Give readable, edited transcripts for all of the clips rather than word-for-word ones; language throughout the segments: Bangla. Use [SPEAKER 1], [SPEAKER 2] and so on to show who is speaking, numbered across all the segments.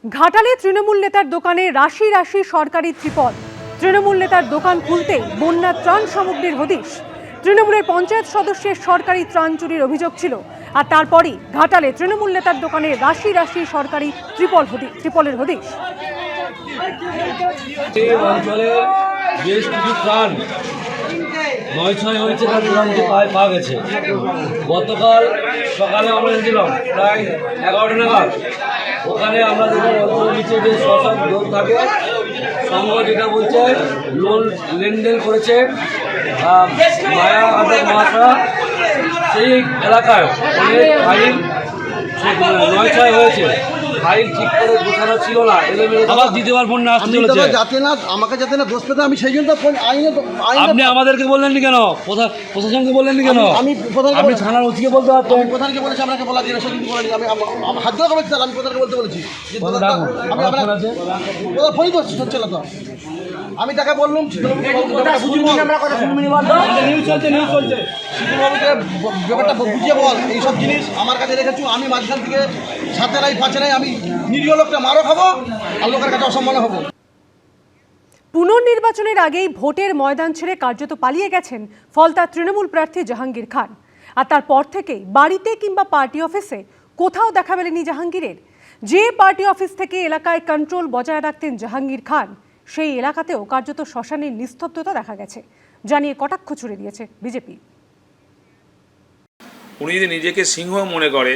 [SPEAKER 1] ঘাটালে তৃণমূল নেতার দোকানে রাশি রাশি সরকারি ত্রিপল। তৃণমূল নেতার দোকান খুলতে বন্যা ত্রাণ সামগ্রীর হদিশ। তৃণমূলের পঞ্চায়েত সদস্যের সরকারি ত্রাণ চুরির অভিযোগ ছিল, আর তারপরই ঘাটালে তৃণমূল নেতার দোকানে রাশি রাশি সরকারি ত্রিপলের হদিশ।
[SPEAKER 2] বেশ কিছু ত্রাণ ৯-৬ হয়েছে, তার চূড়ান্ত পাওয়া গেছে। গতকাল সকালে আমরা এসেছিলাম প্রায় 11টা নাগাদ। ওখানে আমরা দেখলাম নিচে যে সব লোন থাকে, সংঘ যেটা বলছে লোন লেনদেন করেছে মায়া আদর মাথা, সেই এলাকায় অনেক ফাইল ৯-৬ হয়েছে। ফাইল ঠিক করে গোছানো ছিল না, আবার দ্বিতীয়বার ফোন না আসতে চলেছে।
[SPEAKER 3] যাতে না আমাকে যাতে না দোষ পেতে, আমি সেই জন্য আইনে
[SPEAKER 2] আপনি আমাদেরকে বললেননি কেন? প্রশাসনকে বললেননি কেন? আপনি থানার ওসিকে বলতে পারতেন।
[SPEAKER 3] আমি প্রধানকে বলেছি, আপনাকে বলা দিয়ে সেদিন বলেছি। আমি হাত ধরে বলেছি, আমি প্রধানকে বলতে বলেছি। ফোনই তো হচ্ছে না তো, আমি তাকে বললাম ব্যাপারটা বুঝিয়ে বল, এইসব জিনিস আমার কাছে রেখেছো, আমি মাঝখান থেকে সাথে নাই পাঁচে নাই, আমি নিরীহ লোকটা মারও খাবো আর লোকের কাছে অসম্মান হবো।
[SPEAKER 1] পুনর্নির্বাচনের আগেই ভোটের ময়দান ছেড়ে কার্যত পালিয়ে গেছেন ফলতার তৃণমূল প্রার্থী জাহাঙ্গীর খান। আর তারপর থেকেই বাড়িতে কিংবা পার্টি অফিসে কোথাও দেখা মেলেনি জাহাঙ্গীরের। যে পার্টি অফিস থেকে এলাকায় কন্ট্রোল বজায় রাখতেন জাহাঙ্গীর খান, সেই এলাকাতেও কার্যত শ্মশানের নিস্তব্ধতা দেখা গেছে, জানিয়ে কটাক্ষ ছুড়ে দিয়েছে বিজেপি।
[SPEAKER 4] উনি যদি নিজেকে সিংহ মনে করে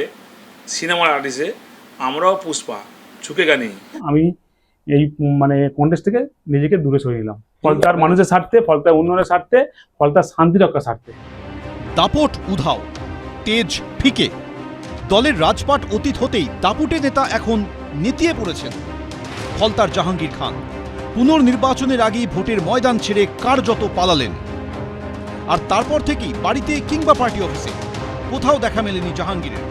[SPEAKER 4] সিনেমার আর্টিস্টে, আমরাও পুষ্পা, ঝুঁকেগা নেই।
[SPEAKER 5] আমি এই কন্টেস্ট থেকে নিজেকে দূরে সরিয়ে নিলাম, ফলতার মানুষের স্বার্থে, ফলতার উন্নয়নের স্বার্থে, ফলতার শান্তি রক্ষার স্বার্থে।
[SPEAKER 6] দাপট উধাও, তেজ ফিকে, দলের রাজপাট অতীত হতেই দাপুটে নেতা এখন নেতিয়ে পড়েছেন। ফলতার জাহাঙ্গীর খান পুনর্নির্বাচনের আগেই ভোটের ময়দান ছেড়ে কার্যত পালালেন। আর তারপর থেকেই বাড়িতে কিংবা পার্টি অফিসে কোথাও দেখা মেলেনি জাহাঙ্গীরের।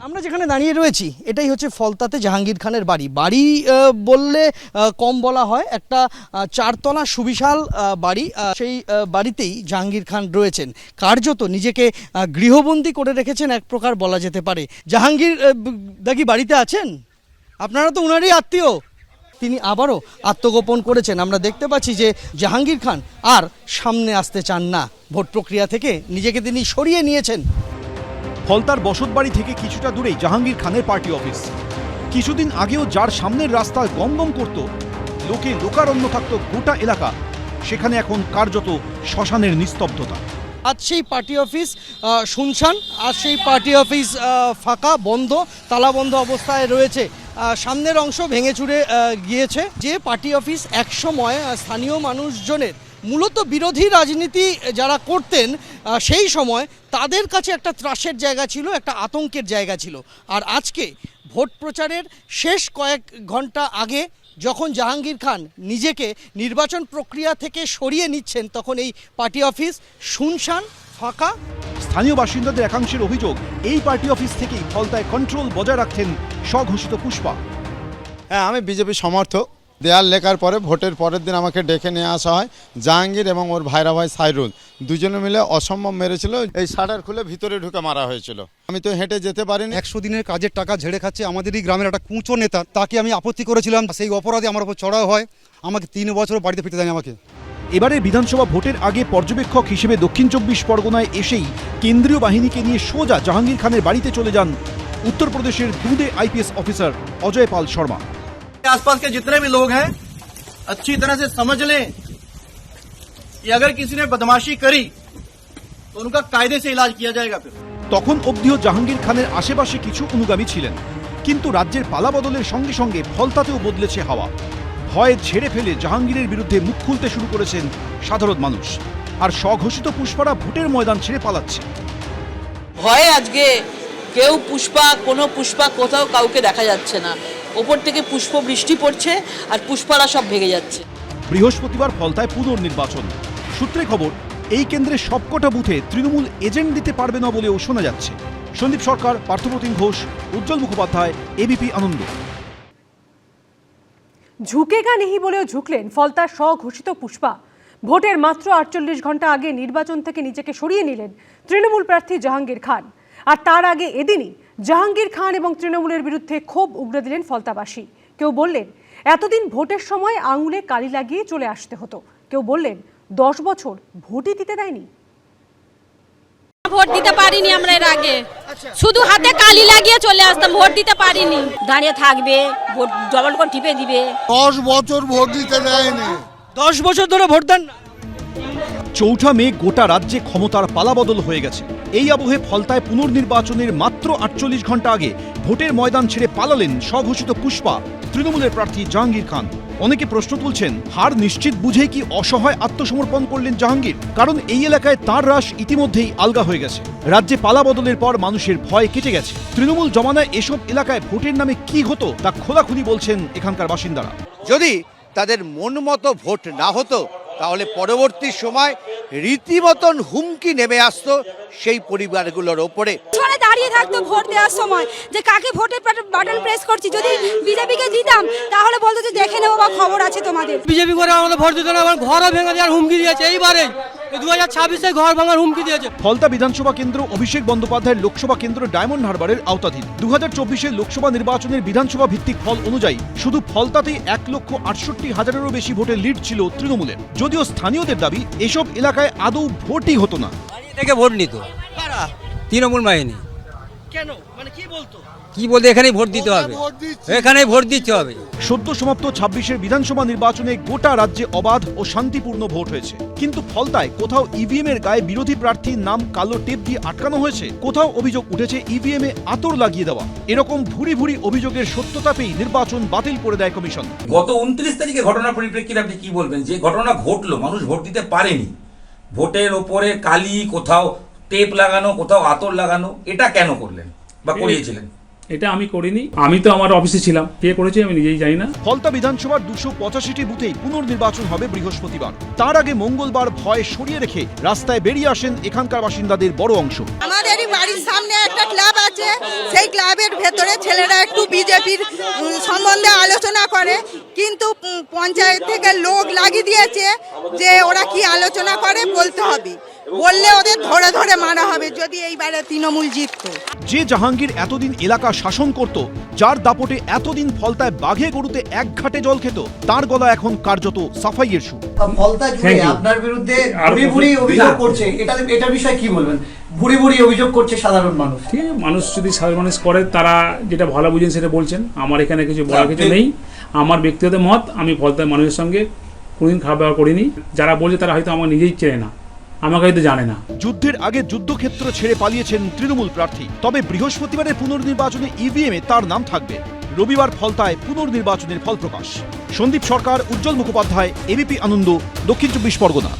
[SPEAKER 7] আমরা যেখানে দাঁড়িয়ে রয়েছি এটাই হচ্ছে ফলতাতে জাহাঙ্গীর খানের বাড়ি বললে কম বলা হয়। একটা 4 তলা সুবিশাল বাড়ি, সেই বাড়িতেই জাহাঙ্গীর খান রয়েছেন। কার্যত নিজেকে গৃহবন্দী করে রেখেছেন এক প্রকার বলা যেতে পারে। জাহাঙ্গীর দা কি বাড়িতে আছেন? আপনারা তো উনারই আত্মীয়। তিনি আবারও আত্মগোপন করেছেন। আমরা দেখতে পাচ্ছি যে জাহাঙ্গীর খান আর সামনে আসতে চান না, ভোট প্রক্রিয়া থেকে নিজেকে তিনি সরিয়ে নিয়েছেন।
[SPEAKER 6] ফলতার বসতবাড়ি থেকে কিছুটা দূরেই জাহাঙ্গীর খানের পার্টি অফিস। কিছুদিন আগেও যার সামনের রাস্তায় গমগম করত, লোকে লোকারণ্য থাকত গোটা এলাকা, সেখানে এখন কার্যত শ্মশানের নিস্তব্ধতা।
[SPEAKER 7] আজ সেই পার্টি অফিস শুনশান, আজ সেই পার্টি অফিস ফাঁকা, বন্ধ, তালাবন্ধ অবস্থায় রয়েছে। সামনের অংশ ভেঙে চুরে গিয়েছে। যে পার্টি অফিস একসময় স্থানীয় মানুষজনের, মূলত বিরোধী রাজনীতি যারা করতেন সেই সময়, তাদের কাছে একটা ত্রাসের জায়গা ছিল, একটা আতঙ্কের জায়গা ছিল। আর আজকে ভোট প্রচারের শেষ কয়েক ঘন্টা আগে যখন জাহাঙ্গীর খান নিজেকে নির্বাচন প্রক্রিয়া থেকে সরিয়ে নিচ্ছেন, তখন এই পার্টি অফিস শুনশান, ফাঁকা।
[SPEAKER 6] স্থানীয় বাসিন্দাদের একাংশের অভিযোগ, এই পার্টি অফিস থেকেই ফলতায় কন্ট্রোল বজায় রাখতেন স্বঘোষিত পুষ্পা।
[SPEAKER 8] হ্যাঁ, আমি বিজেপি সমর্থক। দেয়াল লেখার পরে ভোটের পরের দিন আমাকে ডেকে নিয়ে আসা হয়। জাহাঙ্গীর এবং ওর ভাইরা ভাই সাইরুল দুজনে মিলে অসম্ভব মেরেছিল। এই শাটার খুলে ভিতরে ঢুকে মারা হয়েছিল। আমি তো হেঁটে যেতে পারিনি।
[SPEAKER 9] 100 দিনের কাজের টাকা ঝেড়ে খাচ্ছে আমাদেরই গ্রামের একটা কুঁচো নেতা, তাকে আমি আপত্তি করেছিলাম। সেই অপরাধে আমার উপর চড়াও হয়, আমাকে 3 বছর বাড়িতে ফিরতে দেয়নি আমাকে।
[SPEAKER 6] এবারে বিধানসভা ভোটের আগে পর্যবেক্ষক হিসেবে দক্ষিণ 24 পরগনায় এসেই কেন্দ্রীয় বাহিনীকে নিয়ে সোজা জাহাঙ্গীর খানের বাড়িতে চলে যান উত্তরপ্রদেশের দুদে আইপিএস অফিসার অজয় পাল শর্মা।
[SPEAKER 10] आसपास के जितने भी लोग हैं अच्छी तरह से समझ लें कि अगर किसी ने बदमाशी करी तो उनका कायदे से इलाज किया जाएगा। फिर
[SPEAKER 6] তখন অবধিও জাহাঙ্গীর খানের আশেপাশে কিছু অনুগামী ছিলেন, কিন্তু রাজ্যের পালা বদলের সঙ্গে সঙ্গে ফলতাতেও বদলেছে হাওয়া। ভয়ে ঝেড়ে ফেলে জাহাঙ্গীরের বিরুদ্ধে মুখ খুলতে শুরু করেছেন সাধারণ মানুষ। আর স্বঘোষিত পুষ্পারা ভোটের ময়দান ছেড়ে পালাচ্ছে।
[SPEAKER 11] ভয়ে আজকে কেউ কোনো পুষ্পা কোথাও কাউকে দেখা যাচ্ছে না। ওপর থেকে পুষ্প বৃষ্টি পড়ছে আর পুষ্পারা সব ভেঙে যাচ্ছে।
[SPEAKER 6] বৃহস্পতিবার ফলতায় পুনর্নির্বাচন। সূত্রে খবর, এই কেন্দ্রের সবকটা বুথে তৃণমূল এজেন্ট দিতে পারবে না বলেও শোনা যাচ্ছে। সন্দীপ সরকার, পার্থপ্রতিম ঘোষ, উজ্জ্বল মুখোপাধ্যায়, এবিপি আনন্দ।
[SPEAKER 1] ঝুঁকেগা নেহি বলেও ঝুঁকলেন ফলতার স্বঘোষিত পুষ্পা। ভোটের মাত্র 48 ঘন্টা আগে নির্বাচন থেকে নিজেকে সরিয়ে নিলেন তৃণমূল প্রার্থী জাহাঙ্গীর খান। আর তার আগে এদিনই জাহাঙ্গীর খান এবং তৃণমূলের বিরুদ্ধে ক্ষোভ উগড়ে দিলেন ফলতাবাসী। কেউ বললেন এতদিন ভোটের সময় আঙুলে কালি লাগিয়ে চলে আসতে হতো, কেউ বললেন 10 বছর ভোটই দিতে দেয়নি।
[SPEAKER 12] ভোট দিতে পারিনি আমরা এর আগে, শুধু হাতে কালি লাগিয়ে চলে আসতাম, ভোট দিতে পারিনি। দাঁড়িয়ে থাকবে, ভোট ডবল করে টিপে দিবে।
[SPEAKER 8] 10 বছর ভোট দিতে দেয়নি।
[SPEAKER 7] 10 বছর ধরে ভোট দেন না।
[SPEAKER 6] 4 মে গোটা রাজ্যে ক্ষমতার পালাবদল হয়ে গেছে। এই আবহে ফলতায় পুনর্নির্বাচনের মাত্র 48 ঘন্টা আগে ভোটের ময়দান ছেড়ে পালালেন স্বঘোষিত পুষ্পা তৃণমূলের প্রার্থী জাহাঙ্গীর খান। অনেকে প্রশ্ন তুলছেন, হার নিশ্চিত বুঝেই কি অসহায় আত্মসমর্পণ করলেন জাহাঙ্গীর? কারণ এই এলাকায় তার রাশ ইতিমধ্যেই আলগা হয়ে গেছে। রাজ্যে পালাবদলের পর মানুষের ভয় কেটে গেছে। তৃণমূল জমানায় এসব এলাকায় ভোটের নামে কি হতো তা খোলাখুলি বলছেন এখানকার বাসিন্দারা।
[SPEAKER 13] যদি তাদের মন মতো ভোট না হতো তাহলে পরবর্তী সময় রীতিমতন হুমকি নেমে আসতো সেই পরিবারগুলোর ওপরে।
[SPEAKER 12] দাঁড়িয়ে থাকতো ভোট দেওয়ার সময় যে কাকে ভোটের বাটন প্রেস করছি, যদি বিজেপিকে দিতাম তাহলে বলতো যে দেখে নেবো বা খবর আছে তোমাদের।
[SPEAKER 7] বিজেপি করে আমাদের ভোট দিত না, ঘরও ভেঙে দেওয়ার হুমকি দিয়েছে। এইবারে 2026-এ ঘর ভাঙার হুমকি দিয়েছে।
[SPEAKER 6] ফলতা বিধানসভা কেন্দ্র অভিষেক বন্দ্যোপাধ্যায়ের লোকসভা কেন্দ্র ডায়মন্ড হারবারের আওতাধীন। 2024-এর লোকসভা নির্বাচনের বিধানসভা ভিত্তিক ফল অনুযায়ী শুধু ফলতাতেই 1,68,000-এরও বেশি ভোটের লিড ছিল তৃণমূলের। যদিও স্থানীয়দের দাবি এসব এলাকায় আদৌ ভোটই হতো না।
[SPEAKER 14] থেকে ভোট নিত তৃণমূল বাহিনী।
[SPEAKER 7] কেন, মানে কি বলতো?
[SPEAKER 14] কি বলতে এখানেই ভোট দিতে হবে, এখানেই ভোট দিতে হবে।
[SPEAKER 6] সদ্য সমাপ্ত 26-এর বিধানসভা নির্বাচনে গোটা রাজ্যে অবাধ ও শান্তিপূর্ণ ভোট হয়েছে, কিন্তু ফলতায় কোথাও ইভিএম এর গায়ে বিরোধী প্রার্থীর নাম কালো টেপ দিয়ে আটকানো হয়েছে, কোথাও অভিযোগ উঠেছে ইভিএম এ আতর লাগিয়ে দেওয়া। এরকম ভুরি ভুরি অভিযোগের সত্যতা পেয়ে নির্বাচন বাতিল করে দেয় কমিশন।
[SPEAKER 15] গত 29 তারিখে ঘটনার পরিপ্রেক্ষিতে আপনি কি বলবেন? যে ঘটনা ঘটলো, মানুষ ভোট দিতে পারেনি, ভোটের ওপরে কালি, কোথাও টেপ লাগানো, কোথাও আতর লাগানো, এটা কেন করলেন বা করিয়েছিলেন?
[SPEAKER 5] এটা আমি করিনি, আমি তো আমার অফিসে ছিলাম, কে করেছে আমি নিজেই জানি না।
[SPEAKER 6] ফলতা বিধানসভার 285টি বুথেই পুনর্নির্বাচন হবে বৃহস্পতিবার। তার আগে মঙ্গলবার ভয় সরিয়ে রেখে রাস্তায় বেরিয়ে আসেন এখানকার বাসিন্দাদের বড় অংশ।
[SPEAKER 12] আমাদেরই বাড়ির সামনে একটা ক্লাব আছে, সেই ক্লাবের ভেতরে ছেলেরা একটু বিজেপির সম্বন্ধে আলোচনা করে, কিন্তু পঞ্চায়েত থেকে লোক লাগিয়ে দিয়েছে যে ওরা কি আলোচনা করে বলতে হবে, বললে ওদের ধরে ধরে মারা হবে যদি এইবারে তৃণমূল জিতত।
[SPEAKER 6] যে জাহাঙ্গীর এতদিন এলাকা শাসন করত, যার দাপটে এতদিন ফলতায় বাঘে গরুতে এক ঘাটে জল খেত, তার গলা এখন কার্যত সাফাইয়ের সুর।
[SPEAKER 7] ফলতা জুড়ে আপনার বিরুদ্ধে ভুরি ভুরি অভিযোগ করছে, এটার বিষয়ে কি বলবেন? ভুরি ভুরি অভিযোগ করছে সাধারণ মানুষ।
[SPEAKER 5] ঠিক আছে, মানুষ যদি সাধারণ মানুষ করে, তারা যেটা ভালো বুঝেন সেটা বলছেন। আমার এখানে কিছু বলার কিছু নেই। আমার ব্যক্তিগত মত, আমি ফলতার মানুষের সঙ্গে কোনোদিন খারাপ ব্যবহার করিনি। যারা বলছে তারা হয়তো আমার নিজেই চেনে না, আমাকে হয়তো জানে না।
[SPEAKER 6] যুদ্ধের আগে যুদ্ধক্ষেত্র ছেড়ে পালিয়েছেন তৃণমূল প্রার্থী, তবে বৃহস্পতিবারের পুনর্নির্বাচনে ইভিএম এ তার নাম থাকবে। রবিবার ফলতায় পুনর্নির্বাচনের ফল প্রকাশ। সন্দীপ সরকার, উজ্জ্বল মুখোপাধ্যায়, এবিপি আনন্দ, দক্ষিণ 24 পরগনা।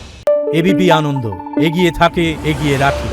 [SPEAKER 16] এবিপি আনন্দ, এগিয়ে থাকে, এগিয়ে রাখে।